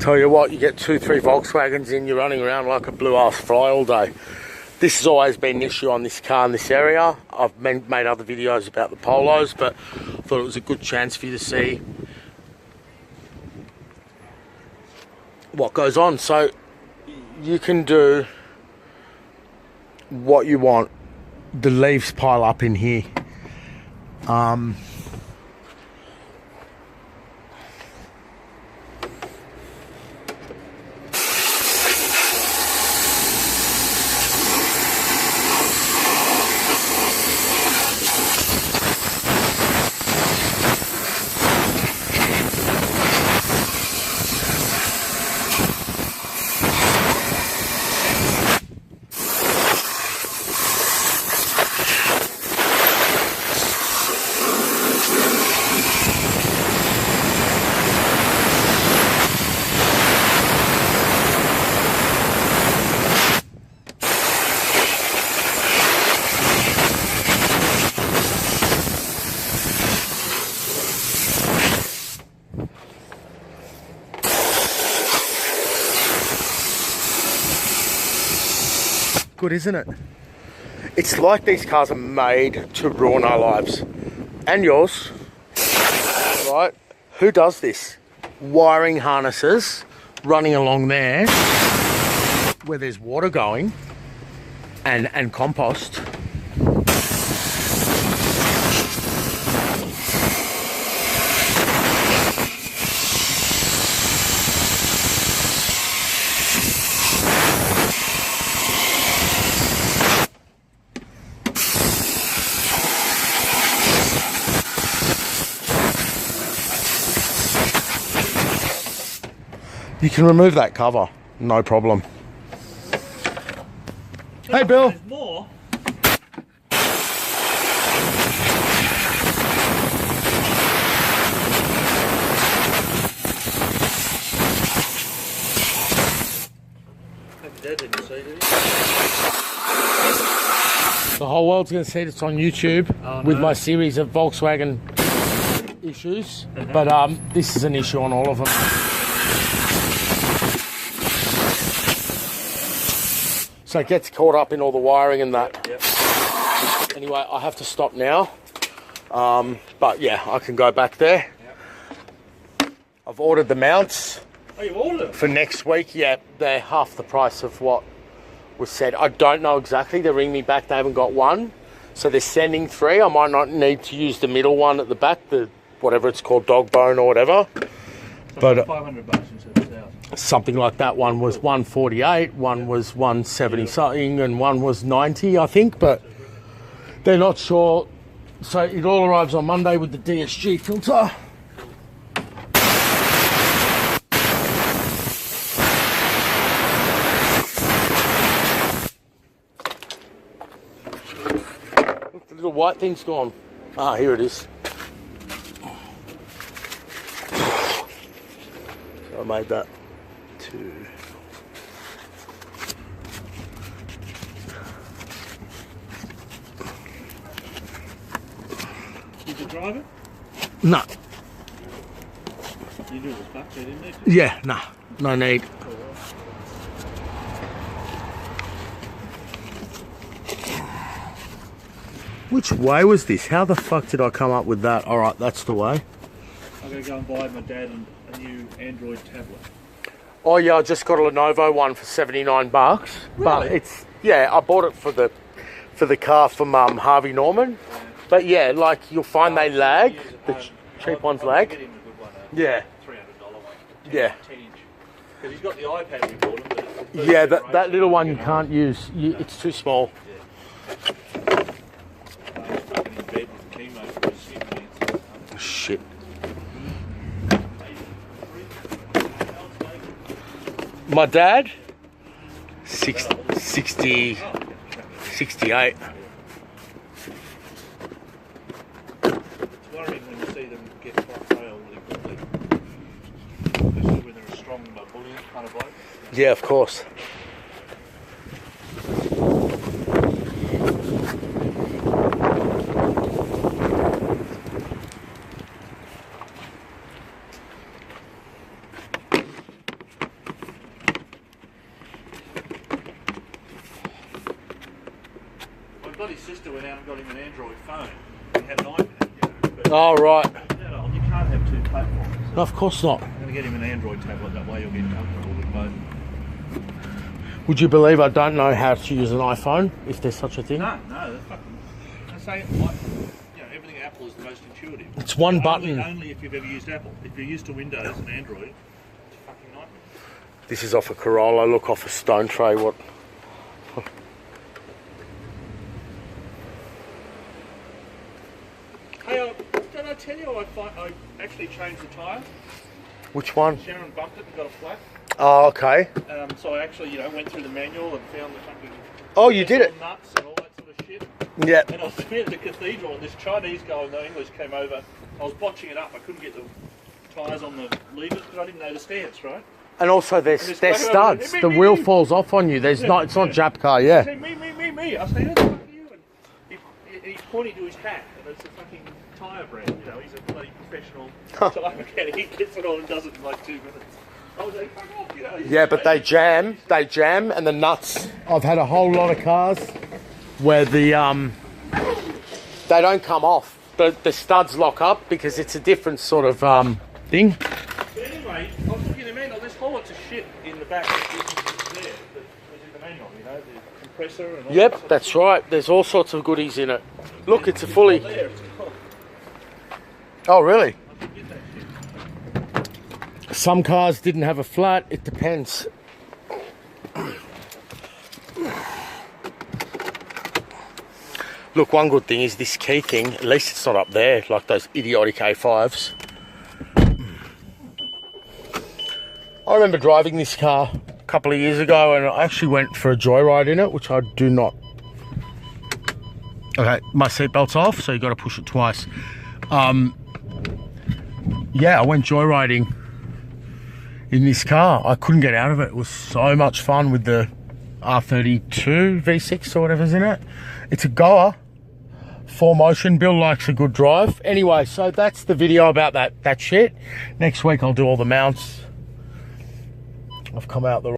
Tell you what, you get 2-3 Volkswagens in, you're running around like a blue-ass fly all day. This has always been an issue on this car in this area. I've made other videos about the Polos, but I thought it was a good chance for you to see what goes on. So you can do what you want. The leaves pile up in here. Good, isn't it? It's like these cars are made to ruin our lives. And yours. Right? Who does this? Wiring harnesses running along there where there's water going and compost. You can remove that cover, no problem. Hey, Bill. There's more. The whole world's going to see this on YouTube with my series of Volkswagen issues, but this is an issue on all of them. So it gets caught up in all the wiring and that. Yep. Anyway, I have to stop now. But yeah, I can go back there. Yep. I've ordered the mounts. Oh, you ordered them? For next week. Yeah, they're half the price of what was said. I don't know exactly. They ring me back. They haven't got one. So they're sending 3. I might not need to use the middle one at the back, the whatever it's called, dog bone or whatever. So but $500 instead of 1,000. Something like that. One was 148, one was 170 something, and one was 90, I think, but they're not sure. So it all arrives on Monday with the DSG filter. Look, the little white thing's gone. Ah, here it is. So I made that. Did you drive it? No. You knew it was back there, didn't you? Yeah, no need. Which way was this? How the fuck did I come up with that? Alright, that's the way. I'm going to go and buy my dad a new Android tablet. Oh yeah, I just got a Lenovo one for $79. Really? But it's, yeah, I bought it for the car from Harvey Norman. Yeah. But yeah, like you'll find they lag. The cheap ones lag. Get him a good one, yeah. $300 one. Yeah. Because he's got the iPad we bought him. But yeah, that little one you can't use. It's too small. Yeah. In bed with chemo for his skin. Shit. My dad, 68. It's worrying when you see them get quite frail really quickly. Especially when they're a strong, bullying kind of bloke. Yeah, of course. bloody sister went out and got him an Android phone. He had an iPad, you know, but Oh, right. that old, you can't have two platforms. So No, of course not. I'm going to get him an Android tablet, that way you'll get comfortable with both. Would you believe I don't know how to use an iPhone, if there's such a thing? No, that's fucking... I say, like, you know, everything Apple is the most intuitive. It's one button. Only if you've ever used Apple. If you're used to Windows and Android, it's a fucking nightmare. This is off a Corolla, look off a stone tray, what? Hey, did I tell you I actually changed the tyre? Which one? Sharon bumped it and got a flat. Oh, okay. So I actually, went through the manual and found the fucking... Oh, you did it? Nuts and all that sort of shit. Yeah. And I was at the cathedral and this Chinese guy in the English came over. I was botching it up. I couldn't get the tyres on the levers because I didn't know the stance, right? And also they're studs. The wheel falls off on you. It's not Jap car, yeah. He said, me. I said, who the fuck are you? And he's pointing to his hat and it's a fucking tyre brand. You know, he's a bloody professional tyre mechanic. He gets it on and does it in like 2 minutes. I was like, fuck off, you know. Yeah, but they jam, and the nuts. I've had a whole lot of cars where the they don't come off. The studs lock up because it's a different sort of thing. But anyway, I was looking at the manual. There's whole lots of shit in the back there that was in the manual, you know, the compressor and all Yep, that that's right. There's all sorts of goodies in it. Look, it's a fully... there. It's cool. Oh, really? I could get that shit. Some cars didn't have a flat. It depends. Look, one good thing is this key thing, at least it's not up there like those idiotic A5s. I remember driving this car a couple of years ago and I actually went for a joyride in it, which I do not. Okay, my seatbelt's off, so you got to push it twice. Yeah, I went joyriding in this car. I couldn't get out of it. It was so much fun with the R32 V6 or whatever's in it. It's a goer. 4motion. Bill likes a good drive. Anyway, so that's the video about that shit. Next week I'll do all the mounts. I've come out the